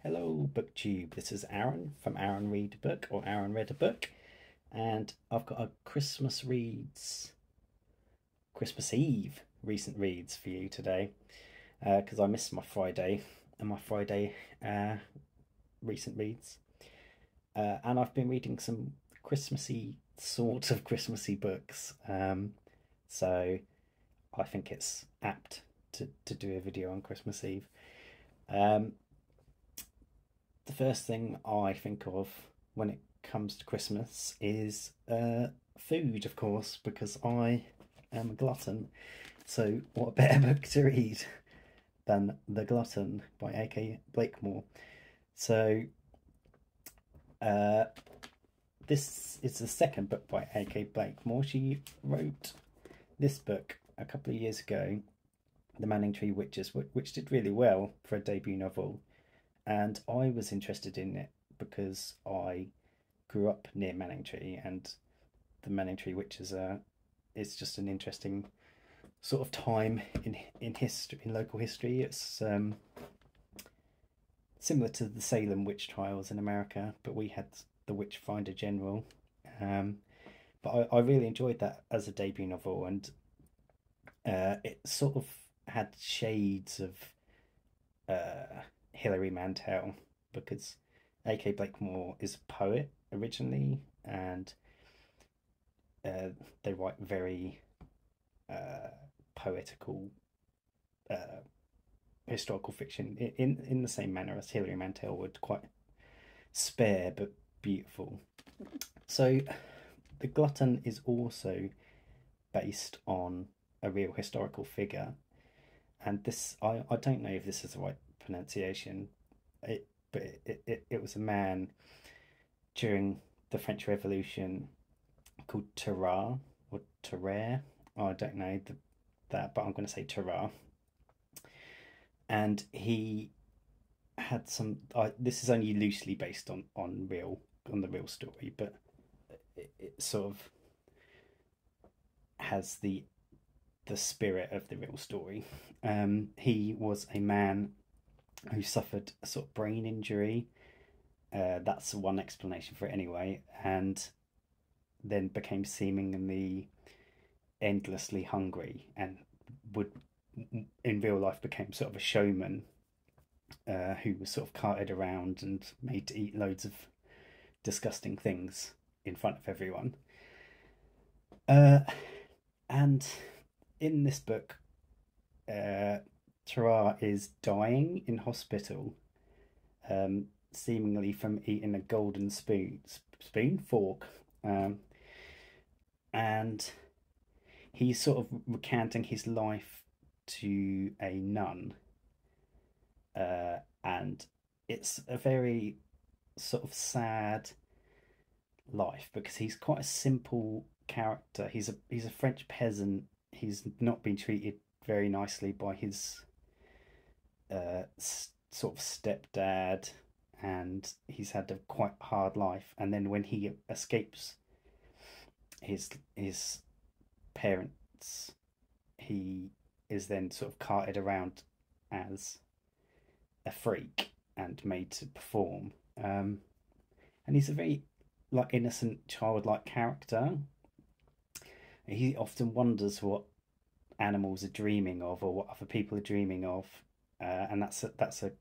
Hello, BookTube. This is Aaron from Aaron Read a Book or Aaron Read a Book, and I've got a Christmas Eve recent reads for you today because I missed my Friday and my Friday uh, recent reads, and I've been reading some Christmassy sort of Christmassy books, so I think it's apt to do a video on Christmas Eve. Um, the first thing I think of when it comes to Christmas is food, of course, because I am a glutton. So, what better book to read than The Glutton by A.K. Blakemore? So, uh, this is the second book by A.K. Blakemore. She wrote this book a couple of years ago, The Manningtree Witches, which did really well for a debut novel. And I was interested in it because I grew up near Manningtree, and the Manningtree Witches are it's just an interesting sort of time in history, in local history. It's similar to the Salem witch trials in America, but we had the Witchfinder General. But I really enjoyed that as a debut novel, and it sort of had shades of Hilary Mantel, because A.K. Blakemore is a poet originally, and they write very poetical uh, historical fiction in the same manner as Hilary Mantel would, quite spare but beautiful. So, The Glutton is also based on a real historical figure, and this I don't know if this is the right pronunciation, but it was a man during the French Revolution called Tarare or Tarare. I don't know that, but I'm going to say Tarare. And he had some. This is only loosely based on the real story, but it sort of has the spirit of the real story. He was a man who suffered a sort of brain injury. That's one explanation for it anyway, and then became seemingly endlessly hungry, and would in real life became sort of a showman who was sort of carted around and made to eat loads of disgusting things in front of everyone. Uh, and in this book, Tarare is dying in hospital, seemingly from eating a golden fork, and he's sort of recanting his life to a nun, and it's a very sort of sad life because he's quite a simple character. He's a French peasant. He's not been treated very nicely by his sort of stepdad, and he's had a quite hard life. And then when he escapes his parents, he is then sort of carted around as a freak and made to perform. And he's a very like innocent, childlike character. He often wonders what animals are dreaming of or what other people are dreaming of, and that's a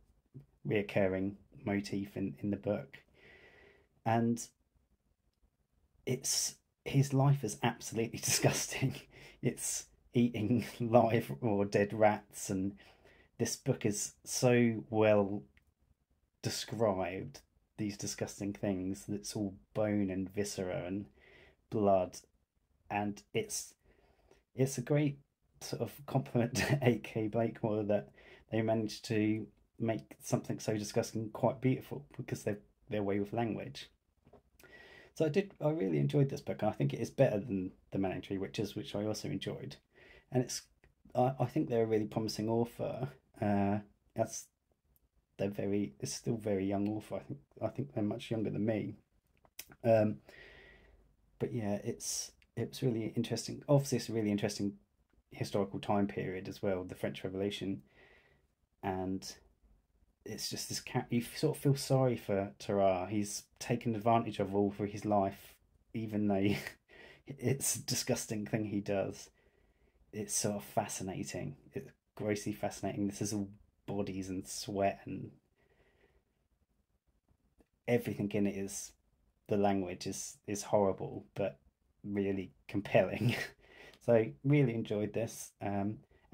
reoccurring motif in the book. And it's his life is absolutely disgusting. It's eating live or dead rats, and this book is so well described, these disgusting things, that it's all bone and viscera and blood, and it's a great sort of compliment to A.K. Blakemore that they managed to make something so disgusting quite beautiful because their way with language. So I really enjoyed this book, and I think it is better than The Manningtree Witches, which I also enjoyed. And I think they're a really promising author. That's it's still very young author. I think they're much younger than me. Um, but yeah, it's really interesting. Obviously, it's a really interesting historical time period as well, the French Revolution, and it's just this cat. You sort of feel sorry for Tara. He's taken advantage of all through his life, even though it's a disgusting thing he does. It's sort of fascinating. It's grossly fascinating. This is all bodies and sweat, and everything in it is, the language is horrible but really compelling. So really enjoyed this.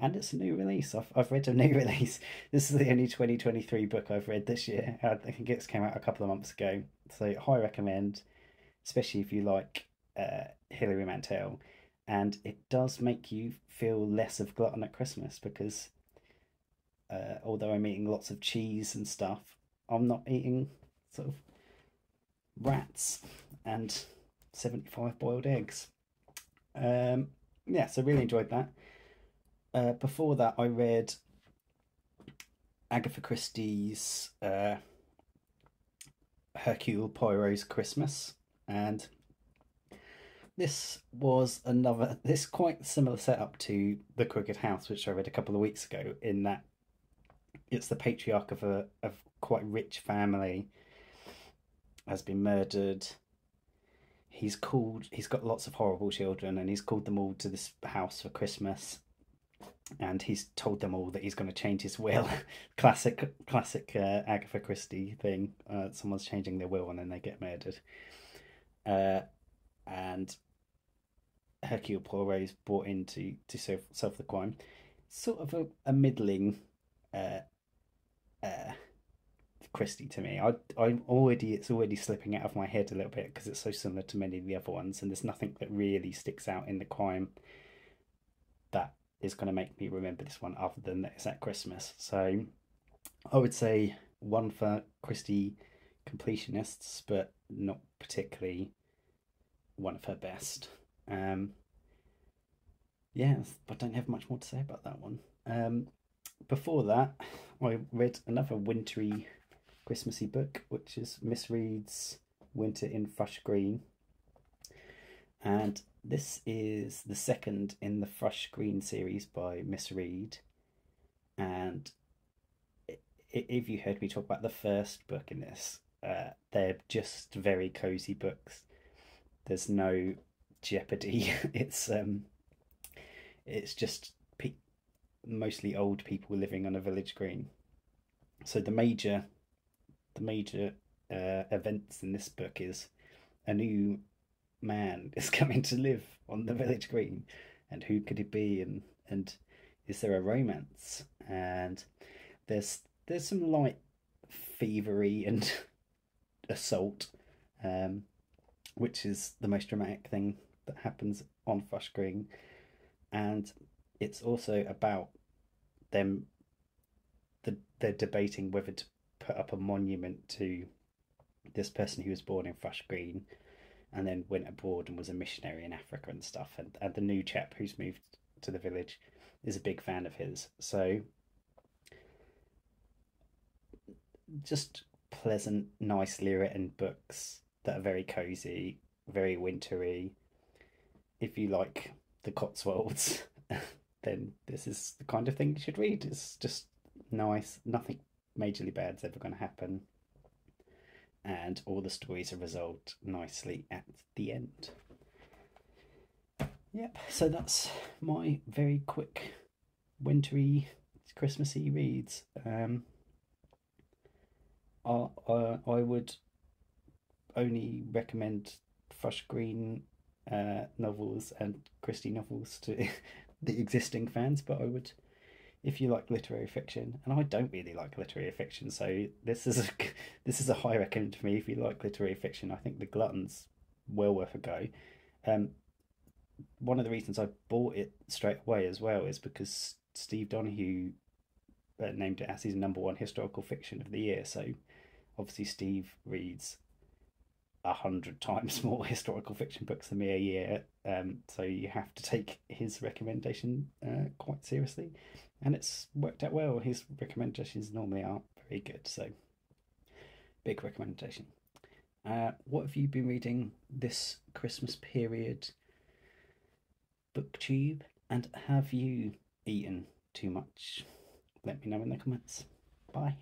And it's a new release. I've read a new release. This is the only 2023 book I've read this year. I think it came out a couple of months ago. So high recommend, especially if you like Hilary Mantel. And it does make you feel less of Glutton at Christmas, because although I'm eating lots of cheese and stuff, I'm not eating sort of rats and 75 boiled eggs. Yeah, so really enjoyed that. Before that, I read Agatha Christie's Hercule Poirot's Christmas, and this was this quite similar setup to The Crooked House, which I read a couple of weeks ago, in that it's the patriarch of a quite rich family has been murdered. He's got lots of horrible children, and he's called them all to this house for Christmas, and he's told them all that he's going to change his will. classic Agatha Christie thing. Someone's changing their will and then they get murdered. And Hercule Poirot is brought in to solve the crime. Sort of a middling Christie to me. It's already slipping out of my head a little bit, because it's so similar to many of the other ones, and there's nothing that really sticks out in the crime that is going to make me remember this one, other than that it's at Christmas. So I would say one for Christie completionists, but not particularly one of her best. Yeah, I don't have much more to say about that one. Before that, I read another wintry, Christmassy book, which is Miss Reed's Winter in Thrush Green. And this is the second in the Thrush Green series by Miss Reed. And if you heard me talk about the first book in this, they're just very cozy books. There's no jeopardy. It's just mostly old people living on a village green. So the major events in this book is a new man is coming to live on the village green, and who could it be, and is there a romance? And there's some light thievery and assault, which is the most dramatic thing that happens on Thrush Green. And it's also about them, they're debating whether to put up a monument to this person who was born in Thrush Green and then went abroad and was a missionary in Africa and stuff. And the new chap who's moved to the village is a big fan of his. So just pleasant, nicely written books that are very cozy, very wintry. If you like the Cotswolds, then this is the kind of thing you should read. It's just nice. Nothing majorly bad's ever going to happen. And all the stories are resolved nicely at the end. Yep, so that's my very quick wintry Christmassy reads. I would only recommend Thrush Green novels and Christie novels to the existing fans, but I would, if you like literary fiction, and I don't really like literary fiction, so this is a high recommend for me. If you like literary fiction, I think The Glutton's well worth a go. One of the reasons I bought it straight away as well is because Steve Donahue named it as his #1 historical fiction of the year. So obviously Steve reads 100 times more historical fiction books than me a year, so you have to take his recommendation quite seriously, and it's worked out well. His recommendations normally are very good, so big recommendation. What have you been reading this Christmas period, BookTube, and have you eaten too much? Let me know in the comments. Bye.